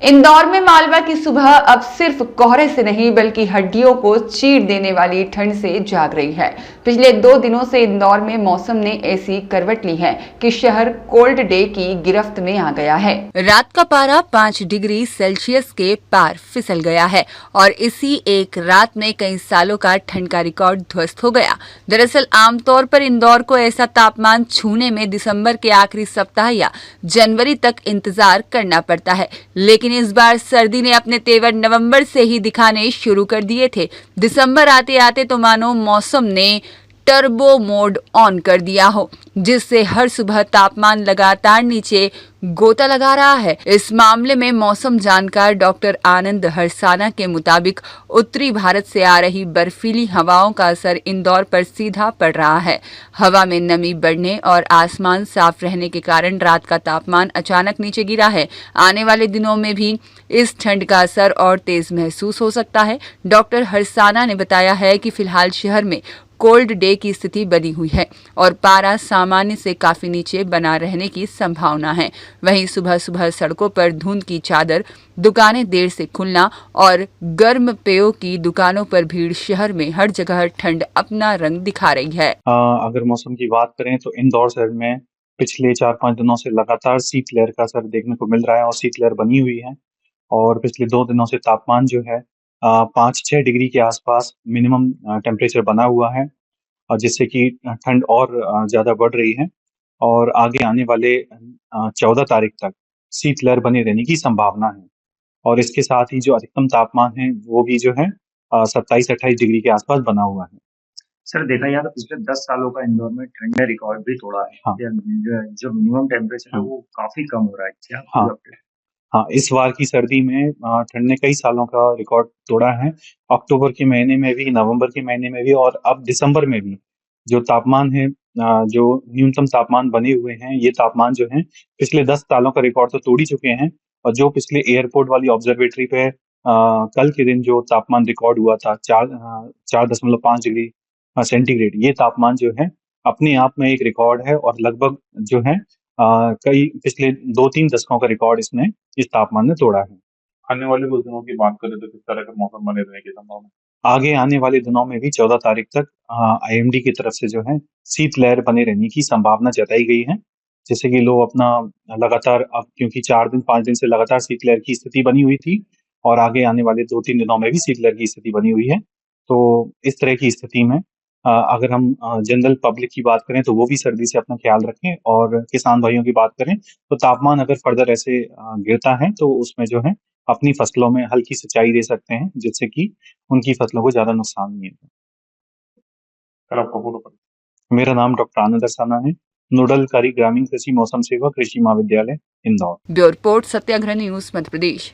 इंदौर में मालवा की सुबह अब सिर्फ कोहरे से नहीं बल्कि हड्डियों को चीर देने वाली ठंड से जाग रही है। पिछले 2 दिनों से इंदौर में मौसम ने ऐसी करवट ली है कि शहर कोल्ड डे की गिरफ्त में आ गया है। रात का पारा 5 डिग्री सेल्सियस के पार फिसल गया है और इसी एक रात में कई सालों का ठंड का रिकॉर्ड ध्वस्त हो गया। दरअसल आमतौर पर इंदौर को ऐसा तापमान छूने में दिसंबर के आखिरी सप्ताह या जनवरी तक इंतजार करना पड़ता है, लेकिन इस बार सर्दी ने अपने तेवर नवंबर से ही दिखाने शुरू कर दिए थे। दिसंबर आते आते तो मानो मौसम ने टर्बो मोड ऑन कर दिया हो, जिससे हर सुबह तापमान लगातार नीचे गोता लगा रहा है। इस मामले में मौसम जानकार डॉक्टर आनंद हरसाना के मुताबिक उत्तरी भारत से आ रही बर्फीली हवाओं का असर इंदौर पर सीधा पड़ रहा है। हवा में नमी बढ़ने और आसमान साफ रहने के कारण रात का तापमान अचानक नीचे गिरा है। आने वाले दिनों में भी इस ठंड का असर और तेज महसूस हो सकता है। डॉक्टर हरसाना ने बताया है कि फिलहाल शहर में कोल्ड डे की स्थिति बनी हुई है और पारा सामान्य से काफी नीचे बना रहने की संभावना है। वहीं सुबह सुबह सड़कों पर धुंध की चादर, दुकानें देर से खुलना और गर्म पेयों की दुकानों पर भीड़ शहर में हर जगह ठंड अपना रंग दिखा रही है। अगर मौसम की बात करें तो इंदौर शहर में पिछले 4-5 दिनों से लगातार शीतलहर का असर देखने को मिल रहा है और शीतलहर बनी हुई है। और पिछले 2 दिनों से तापमान जो है 5-6 डिग्री के आसपास मिनिमम टेम्परेचर बना हुआ है, और जिससे कि ठंड और ज़्यादा बढ़ रही है। और आगे आने वाले 14 तारीख तक शीतलहर बने रहने की संभावना है। और इसके साथ ही जो अधिकतम तापमान है वो भी जो है 27-28 डिग्री के आसपास बना हुआ है। सर देखा जाए तो पिछले 10 सालों का इंदौर में ठंड ने रिकॉर्ड भी तोड़ा है। हाँ। जो मिनिमम टेम्परेचर है हाँ। वो काफी कम हो रहा है। क्या हाँ। पूरा अपडेट? हाँ, इस बार की सर्दी में ठंड ने कई सालों का रिकॉर्ड तोड़ा है। अक्टूबर के महीने में भी, नवंबर के महीने में भी और अब दिसंबर में भी जो तापमान है, जो न्यूनतम तापमान बने हुए हैं, ये तापमान जो है पिछले 10 सालों का रिकॉर्ड तो तोड़ ही चुके हैं। और जो पिछले एयरपोर्ट वाली ऑब्जर्वेटरी पे कल के दिन जो तापमान रिकॉर्ड हुआ था 4.5 डिग्री सेंटीग्रेड, ये तापमान जो है अपने आप में एक रिकॉर्ड है और लगभग जो है कई पिछले 2-3 दशकों का रिकॉर्ड इसने इस तापमान ने तोड़ा है। आने वाले कुछ दिनों की बात करें तो किस तरह का मौसम बने रहने की संभावना? आगे आने वाले दिनों में भी 14 तारीख तक आईएमडी की तरफ से जो है शीतलहर बने रहने की संभावना जताई गई है। जैसे कि लोग अपना लगातार, अब क्योंकि 4 दिन 5 दिन से लगातार शीतलहर की स्थिति बनी हुई थी और आगे आने वाले 2-3 दिनों में भी शीतलहर की स्थिति बनी हुई है। तो इस तरह की स्थिति में अगर हम जनरल पब्लिक की बात करें तो वो भी सर्दी से अपना ख्याल रखें, और किसान भाइयों की बात करें तो तापमान अगर फर्दर ऐसे गिरता है तो उसमें जो है अपनी फसलों में हल्की सिंचाई दे सकते हैं, जिससे कि उनकी फसलों को ज़्यादा नुकसान नहीं होगा। सर आपका पूरा मेरा नाम डॉक्टर आनंद अरसाना है, नोडल अधिकारी ग्रामीण कृषि मौसम सेवा कृषि महाविद्यालय इंदौर। ब्यूरो रिपोर्ट, सत्याग्रह न्यूज, मध्य प्रदेश।